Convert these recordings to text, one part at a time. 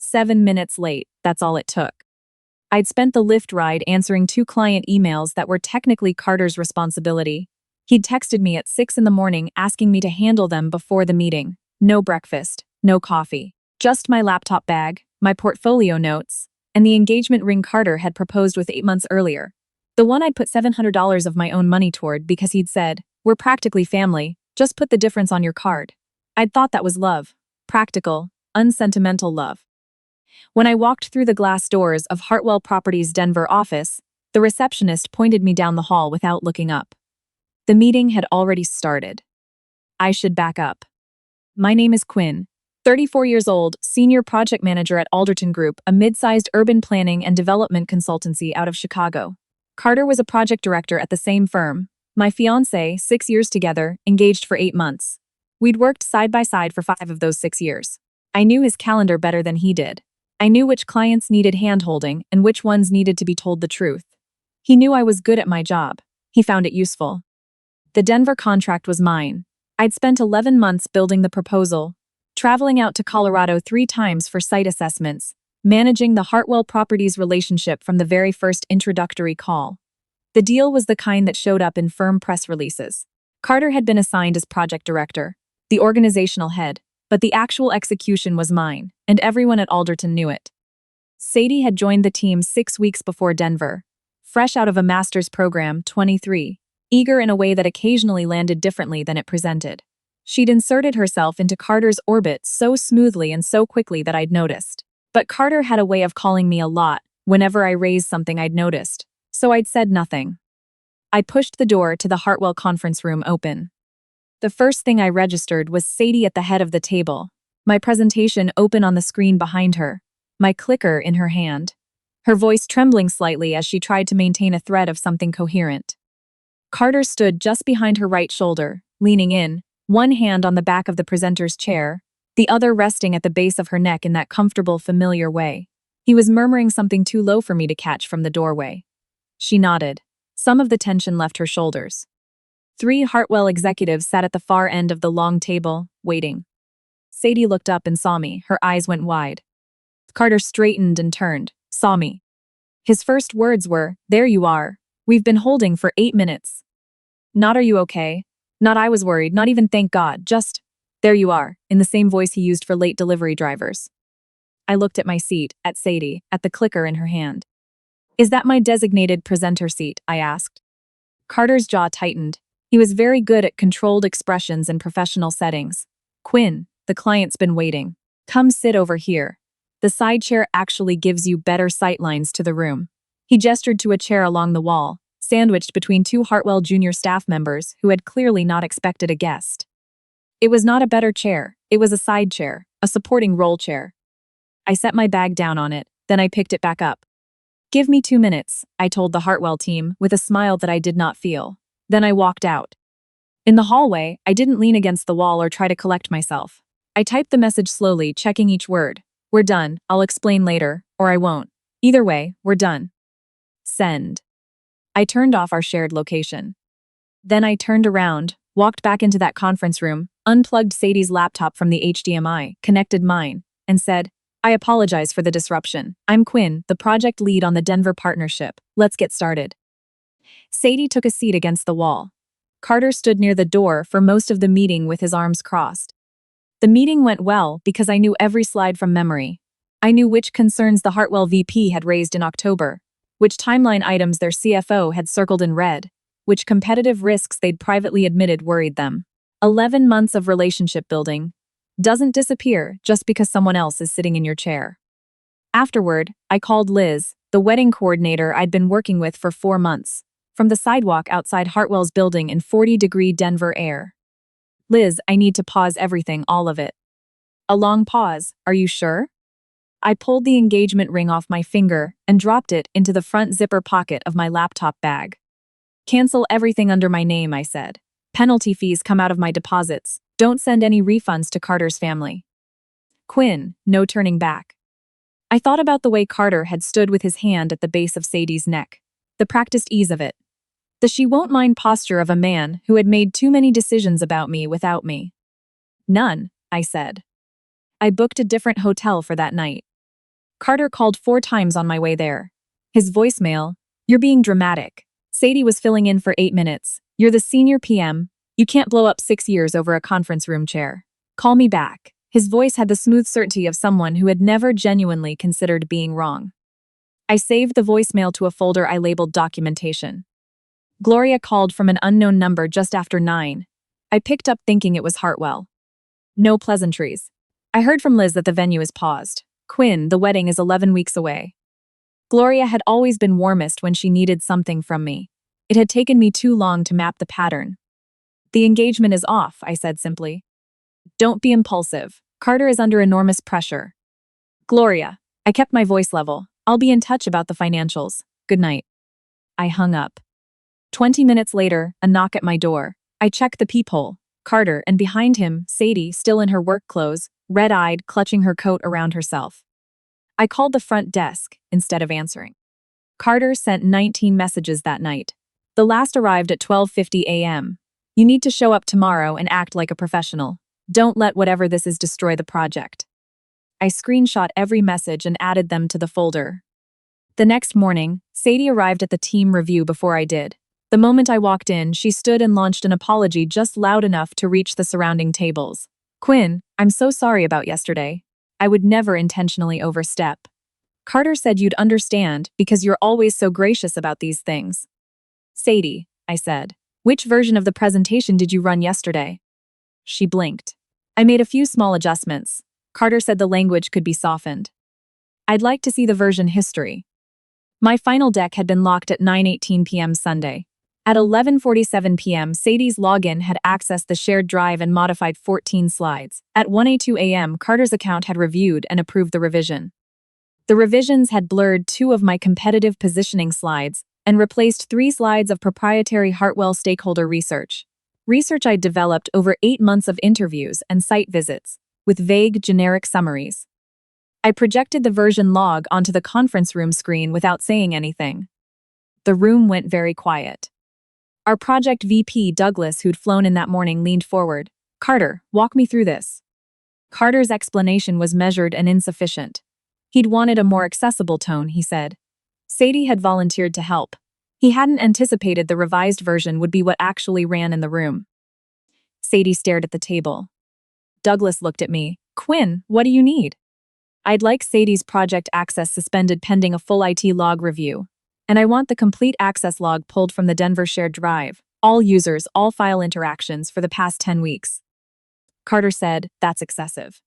7 minutes late, that's all it took. I'd spent the Lyft ride answering 2 client emails that were technically Carter's responsibility. He'd texted me at 6 in the morning asking me to handle them before the meeting. No breakfast, no coffee. Just my laptop bag, my portfolio notes, and the engagement ring Carter had proposed with 8 months earlier. The one I'd put $700 of my own money toward because he'd said, "We're practically family, just put the difference on your card." I'd thought that was love. Practical, unsentimental love. When I walked through the glass doors of Hartwell Properties' Denver office, the receptionist pointed me down the hall without looking up. The meeting had already started. I should back up. My name is Quinn, 34 years old, senior project manager at Alderton Group, a mid-sized urban planning and development consultancy out of Chicago. Carter was a project director at the same firm. My fiancé, 6 years together, engaged for 8 months. We'd worked side by side for 5 of those 6 years. I knew his calendar better than he did. I knew which clients needed hand-holding and which ones needed to be told the truth. He knew I was good at my job. He found it useful. The Denver contract was mine. I'd spent 11 months building the proposal, traveling out to Colorado 3 times for site assessments, managing the Hartwell Properties relationship from the very first introductory call. The deal was the kind that showed up in firm press releases. Carter had been assigned as project director, the organizational head, but the actual execution was mine, and everyone at Alderton knew it. Sadie had joined the team 6 weeks before Denver, fresh out of a master's program, 23, eager in a way that occasionally landed differently than it presented. She'd inserted herself into Carter's orbit so smoothly and so quickly that I'd noticed. But Carter had a way of calling me a lot whenever I raised something I'd noticed, so I'd said nothing. I pushed the door to the Hartwell conference room open. The first thing I registered was Sadie at the head of the table, my presentation open on the screen behind her, my clicker in her hand, her voice trembling slightly as she tried to maintain a thread of something coherent. Carter stood just behind her right shoulder, leaning in, one hand on the back of the presenter's chair, the other resting at the base of her neck in that comfortable, familiar way. He was murmuring something too low for me to catch from the doorway. She nodded. Some of the tension left her shoulders. 3 Hartwell executives sat at the far end of the long table, waiting. Sadie looked up and saw me. Her eyes went wide. Carter straightened and turned, saw me. His first words were, "There you are. We've been holding for 8 minutes. Not are you okay? Not I was worried, not even thank God, just, there you are," in the same voice he used for late delivery drivers. I looked at my seat, at Sadie, at the clicker in her hand. "Is that my designated presenter seat?" I asked. Carter's jaw tightened. He was very good at controlled expressions in professional settings. "Quinn, the client's been waiting. Come sit over here. The side chair actually gives you better sightlines to the room." He gestured to a chair along the wall, sandwiched between 2 Hartwell junior staff members who had clearly not expected a guest. It was not a better chair, it was a side chair, a supporting roll chair. I set my bag down on it, then I picked it back up. "Give me 2 minutes," I told the Hartwell team with a smile that I did not feel. Then I walked out. In the hallway, I didn't lean against the wall or try to collect myself. I typed the message slowly, checking each word. "We're done, I'll explain later, or I won't. Either way, we're done." Send. I turned off our shared location. Then I turned around, walked back into that conference room, unplugged Sadie's laptop from the HDMI, connected mine, and said, "I apologize for the disruption. I'm Quinn, the project lead on the Denver partnership. Let's get started." Sadie took a seat against the wall. Carter stood near the door for most of the meeting with his arms crossed. The meeting went well because I knew every slide from memory. I knew which concerns the Hartwell VP had raised in October, which timeline items their CFO had circled in red, which competitive risks they'd privately admitted worried them. 11 months of relationship building doesn't disappear just because someone else is sitting in your chair. Afterward, I called Liz, the wedding coordinator I'd been working with for 4 months, from the sidewalk outside Hartwell's building in 40-degree Denver air. "Liz, I need to pause everything, all of it." A long pause. "Are you sure?" I pulled the engagement ring off my finger and dropped it into the front zipper pocket of my laptop bag. "Cancel everything under my name," I said. "Penalty fees come out of my deposits. Don't send any refunds to Carter's family." Quinn, no turning back. I thought about the way Carter had stood with his hand at the base of Sadie's neck, the practiced ease of it, the she-won't-mind posture of a man who had made too many decisions about me without me. "None," I said. I booked a different hotel for that night. Carter called 4 times on my way there. His voicemail, "You're being dramatic. Sadie was filling in for 8 minutes. You're the senior PM. You can't blow up 6 years over a conference room chair. Call me back." His voice had the smooth certainty of someone who had never genuinely considered being wrong. I saved the voicemail to a folder I labeled documentation. Gloria called from an unknown number just after 9. I picked up thinking it was Hartwell. No pleasantries. "I heard from Liz that the venue is paused. Quinn, the wedding is 11 weeks away." Gloria had always been warmest when she needed something from me. It had taken me too long to map the pattern. "The engagement is off," I said simply. "Don't be impulsive. Carter is under enormous pressure." "Gloria," I kept my voice level, "I'll be in touch about the financials. Good night." I hung up. 20 minutes later, a knock at my door. I checked the peephole. Carter, and behind him, Sadie, still in her work clothes, red-eyed, clutching her coat around herself. I called the front desk instead of answering. Carter sent 19 messages that night. The last arrived at 12:50 a.m. "You need to show up tomorrow and act like a professional. Don't let whatever this is destroy the project." I screenshot every message and added them to the folder. The next morning, Sadie arrived at the team review before I did. The moment I walked in, she stood and launched an apology just loud enough to reach the surrounding tables. "Quinn, I'm so sorry about yesterday. I would never intentionally overstep. Carter said you'd understand because you're always so gracious about these things." "Sadie," I said, "which version of the presentation did you run yesterday?" She blinked. "I made a few small adjustments. Carter said the language could be softened. I'd like to see the version history." My final deck had been locked at 9:18 p.m. Sunday. At 11:47 p.m., Sadie's login had accessed the shared drive and modified 14 slides. At 1:02 a.m., Carter's account had reviewed and approved the revision. The revisions had blurred 2 of my competitive positioning slides and replaced 3 slides of proprietary Hartwell stakeholder research. Research I'd developed over 8 months of interviews and site visits, with vague, generic summaries. I projected the version log onto the conference room screen without saying anything. The room went very quiet. Our project VP, Douglas, who'd flown in that morning, leaned forward. "Carter, walk me through this." Carter's explanation was measured and insufficient. He'd wanted a more accessible tone, he said. Sadie had volunteered to help. He hadn't anticipated the revised version would be what actually ran in the room. Sadie stared at the table. Douglas looked at me. "Quinn, what do you need?" "I'd like Sadie's project access suspended pending a full IT log review. And I want the complete access log pulled from the Denver shared drive. All users, all file interactions for the past 10 weeks. Carter said, "That's excessive."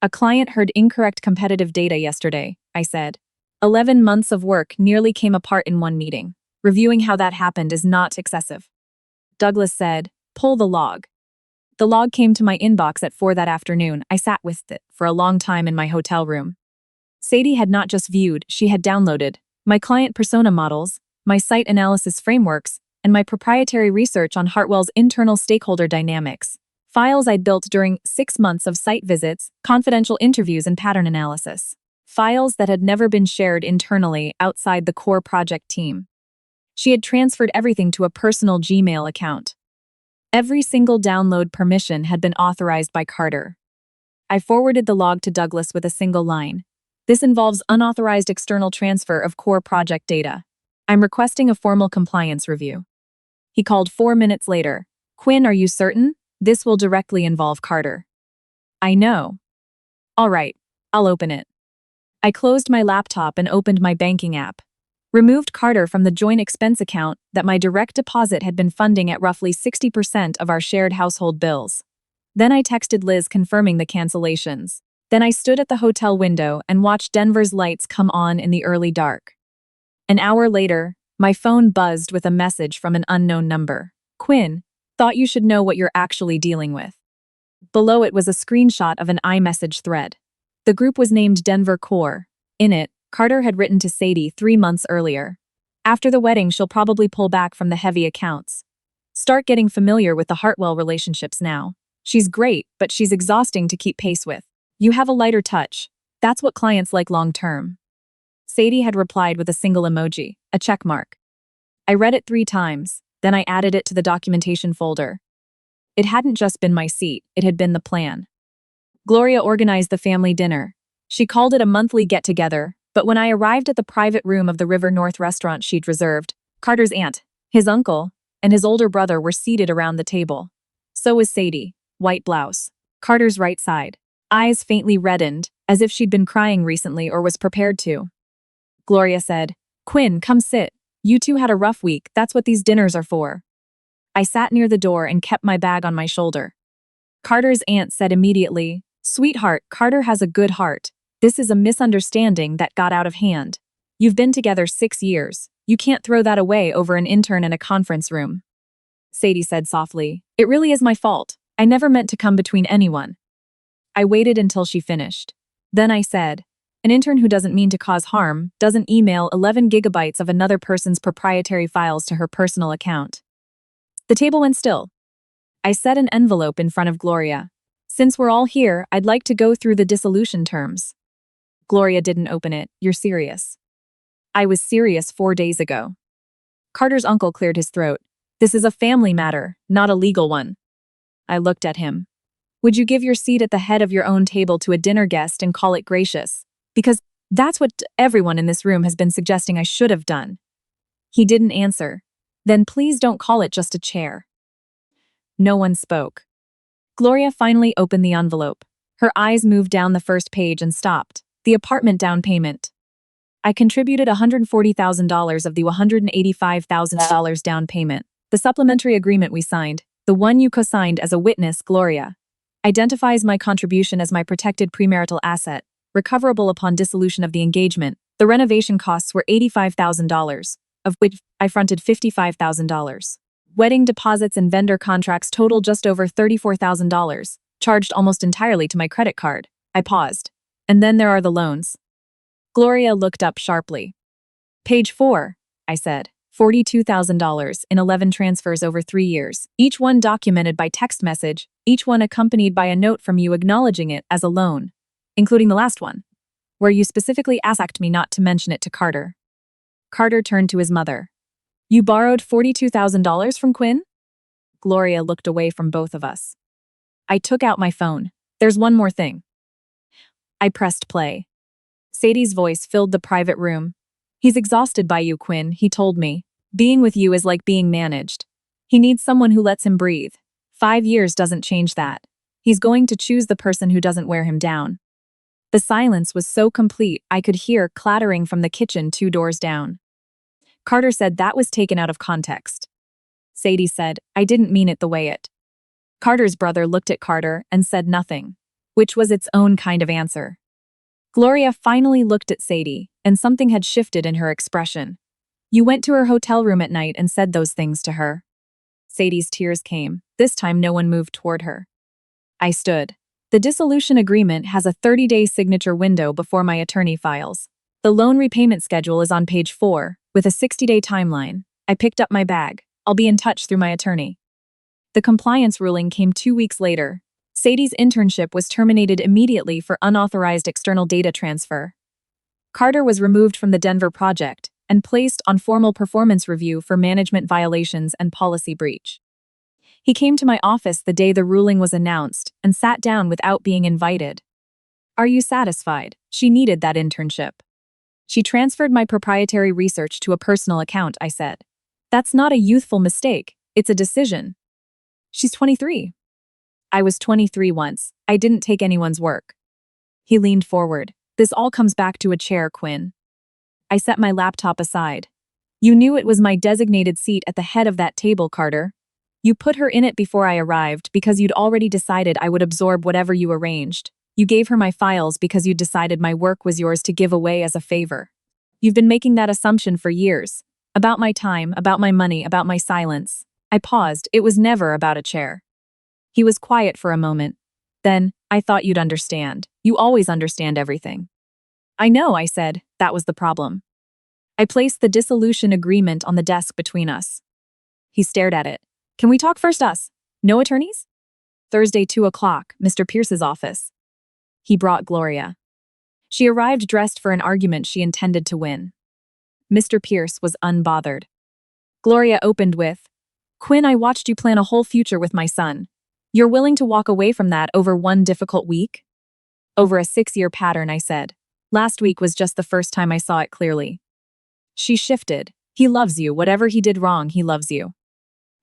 "A client heard incorrect competitive data yesterday," I said. 11 months of work nearly came apart in one meeting. Reviewing how that happened is not excessive. Douglas said, "Pull the log." The log came to my inbox at 4 that afternoon. I sat with it for a long time in my hotel room. Sadie had not just viewed, she had downloaded my client persona models, my site analysis frameworks, and my proprietary research on Hartwell's internal stakeholder dynamics, files I'd built during 6 months of site visits, confidential interviews, and pattern analysis, files that had never been shared internally outside the core project team. She had transferred everything to a personal Gmail account. Every single download permission had been authorized by Carter. I forwarded the log to Douglas with a single line. "This involves unauthorized external transfer of core project data. I'm requesting a formal compliance review." He called 4 minutes later. "Quinn, are you certain? This will directly involve Carter." "I know." "All right, I'll open it." I closed my laptop and opened my banking app. Removed Carter from the joint expense account that my direct deposit had been funding at roughly 60% of our shared household bills. Then I texted Liz confirming the cancellations. Then I stood at the hotel window and watched Denver's lights come on in the early dark. An hour later, my phone buzzed with a message from an unknown number. "Quinn, thought you should know what you're actually dealing with." Below it was a screenshot of an iMessage thread. The group was named Denver Core. In it, Carter had written to Sadie 3 months earlier. "After the wedding, she'll probably pull back from the heavy accounts. Start getting familiar with the Hartwell relationships now. She's great, but she's exhausting to keep pace with. You have a lighter touch. That's what clients like long-term." Sadie had replied with a single emoji, a check mark. I read it 3 times, then I added it to the documentation folder. It hadn't just been my seat, it had been the plan. Gloria organized the family dinner. She called it a monthly get-together, but when I arrived at the private room of the River North restaurant she'd reserved, Carter's aunt, his uncle, and his older brother were seated around the table. So was Sadie, white blouse, Carter's right side, eyes faintly reddened, as if she'd been crying recently or was prepared to. Gloria said, "Quinn, come sit. You two had a rough week, that's what these dinners are for." I sat near the door and kept my bag on my shoulder. Carter's aunt said immediately, "Sweetheart, Carter has a good heart. This is a misunderstanding that got out of hand. You've been together 6 years. You can't throw that away over an intern in a conference room." Sadie said softly, "It really is my fault. I never meant to come between anyone." I waited until she finished. Then I said, "An intern who doesn't mean to cause harm doesn't email 11 gigabytes of another person's proprietary files to her personal account." The table went still. I set an envelope in front of Gloria. "Since we're all here, I'd like to go through the dissolution terms." Gloria didn't open it. "You're serious?" "I was serious 4 days ago." Carter's uncle cleared his throat. "This is a family matter, not a legal one." I looked at him. "Would you give your seat at the head of your own table to a dinner guest and call it gracious? Because that's what everyone in this room has been suggesting I should have done." He didn't answer. "Then please don't call it just a chair." No one spoke. Gloria finally opened the envelope. Her eyes moved down the first page and stopped. "The apartment down payment." I contributed $140,000 of the $185,000 down payment. "The supplementary agreement we signed, the one you co-signed as a witness, Gloria, identifies my contribution as my protected premarital asset, recoverable upon dissolution of the engagement. The renovation costs were $85,000, of which I fronted $55,000. Wedding deposits and vendor contracts total just over $34,000, charged almost entirely to my credit card." I paused. "And then there are the loans." Gloria looked up sharply. "Page 4, I said. $42,000 in 11 transfers over 3 years, each one documented by text message, each one accompanied by a note from you acknowledging it as a loan, including the last one, where you specifically asked me not to mention it to Carter." Carter turned to his mother. "You borrowed $42,000 from Quinn?" Gloria looked away from both of us. I took out my phone. "There's one more thing." I pressed play. Sadie's voice filled the private room. "He's exhausted by you, Quinn," he told me. "Being with you is like being managed. He needs someone who lets him breathe. 5 years doesn't change that. He's going to choose the person who doesn't wear him down." The silence was so complete I could hear clattering from the kitchen 2 doors down. Carter said that was taken out of context. Sadie said, "I didn't mean it the way it." Carter's brother looked at Carter and said nothing, which was its own kind of answer. Gloria finally looked at Sadie, and something had shifted in her expression. "You went to her hotel room at night and said those things to her." Sadie's tears came. This time no one moved toward her. I stood. "The dissolution agreement has a 30-day signature window before my attorney files. The loan repayment schedule is on page 4, with a 60-day timeline. I picked up my bag. I'll be in touch through my attorney." The compliance ruling came 2 weeks later. Sadie's internship was terminated immediately for unauthorized external data transfer. Carter was removed from the Denver project and placed on formal performance review for management violations and policy breach. He came to my office the day the ruling was announced and sat down without being invited. "Are you satisfied?" She needed that internship. "She transferred my proprietary research to a personal account," I said. "That's not a youthful mistake, it's a decision." "She's 23. I was 23 once. I didn't take anyone's work." He leaned forward. "This all comes back to a chair, Quinn." I set my laptop aside. "You knew it was my designated seat at the head of that table, Carter. You put her in it before I arrived because you'd already decided I would absorb whatever you arranged. You gave her my files because you decided my work was yours to give away as a favor. You've been making that assumption for years. About my time, about my money, about my silence." I paused. "It was never about a chair." He was quiet for a moment. Then, "I thought you'd understand. You always understand everything." "I know," I said. "That was the problem." I placed the dissolution agreement on the desk between us. He stared at it. "Can we talk first, us? No attorneys?" "Thursday, 2 o'clock, Mr. Pierce's office." He brought Gloria. She arrived dressed for an argument she intended to win. Mr. Pierce was unbothered. Gloria opened with, "Quinn, I watched you plan a whole future with my son. You're willing to walk away from that over one difficult week?" Over a 6-year pattern, I said. Last week was just the first time I saw it clearly. She shifted. He loves you. Whatever he did wrong, he loves you.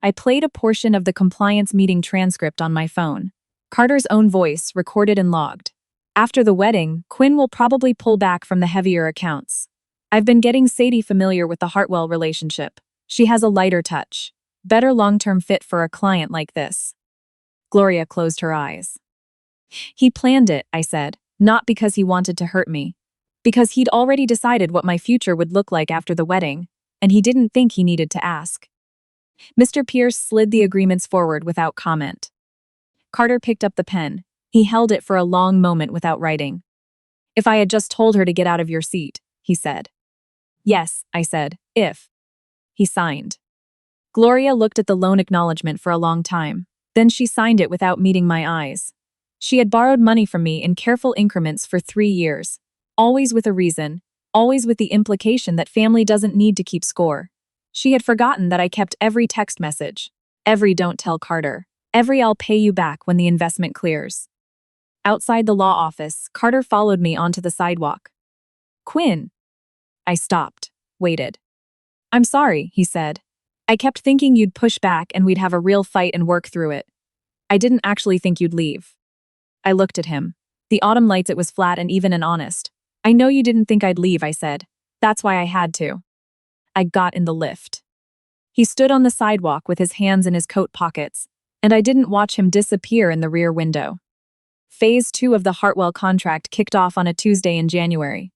I played a portion of the compliance meeting transcript on my phone. Carter's own voice, recorded and logged. After the wedding, Quinn will probably pull back from the heavier accounts. I've been getting Sadie familiar with the Hartwell relationship. She has a lighter touch. Better long-term fit for a client like this. Gloria closed her eyes. He planned it, I said, not because he wanted to hurt me. Because he'd already decided what my future would look like after the wedding, and he didn't think he needed to ask. Mr. Pierce slid the agreements forward without comment. Carter picked up the pen. He held it for a long moment without writing. If I had just told her to get out of your seat, he said. Yes, I said, if. He signed. Gloria looked at the loan acknowledgement for a long time. Then she signed it without meeting my eyes. She had borrowed money from me in careful increments for 3 years. Always with a reason, always with the implication that family doesn't need to keep score. She had forgotten that I kept every text message, every don't tell Carter, every I'll pay you back when the investment clears. Outside the law office, Carter followed me onto the sidewalk. Quinn. I stopped, waited. I'm sorry, he said. I kept thinking you'd push back and we'd have a real fight and work through it. I didn't actually think you'd leave. I looked at him. The autumn lights, it was flat and even and honest. I know you didn't think I'd leave, I said. That's why I had to. I got in the lift. He stood on the sidewalk with his hands in his coat pockets, and I didn't watch him disappear in the rear window. Phase 2 of the Hartwell contract kicked off on a Tuesday in January.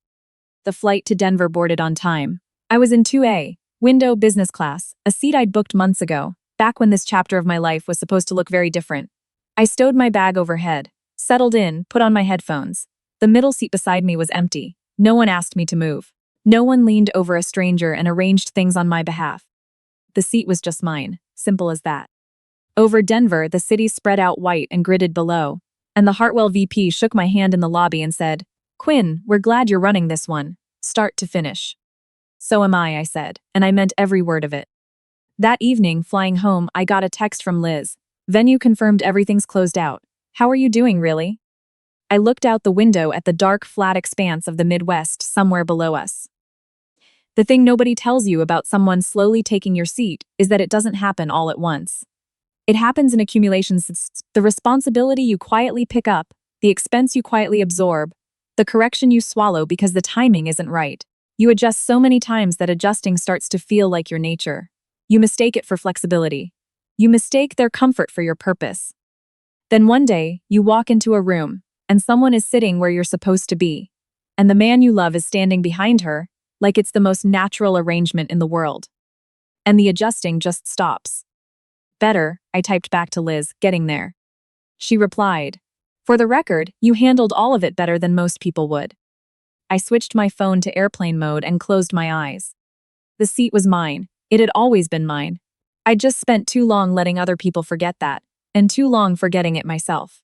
The flight to Denver boarded on time. I was in 2A, window business class, a seat I'd booked months ago, back when this chapter of my life was supposed to look very different. I stowed my bag overhead, settled in, put on my headphones. The middle seat beside me was empty. No one asked me to move. No one leaned over a stranger and arranged things on my behalf. The seat was just mine, simple as that. Over Denver, the city spread out white and gridded below, and the Hartwell VP shook my hand in the lobby and said, Quinn, we're glad you're running this one, start to finish. So am I said, and I meant every word of it. That evening, flying home, I got a text from Liz. Venue confirmed everything's closed out. How are you doing, really? I looked out the window at the dark, flat expanse of the Midwest somewhere below us. The thing nobody tells you about someone slowly taking your seat is that it doesn't happen all at once. It happens in accumulations. The responsibility you quietly pick up, the expense you quietly absorb, the correction you swallow because the timing isn't right. You adjust so many times that adjusting starts to feel like your nature. You mistake it for flexibility. You mistake their comfort for your purpose. Then one day, you walk into a room, and someone is sitting where you're supposed to be, and the man you love is standing behind her, like it's the most natural arrangement in the world. And the adjusting just stops. Better, I typed back to Liz, getting there. She replied, for the record, you handled all of it better than most people would. I switched my phone to airplane mode and closed my eyes. The seat was mine. It had always been mine. I'd just spent too long letting other people forget that, and too long forgetting it myself.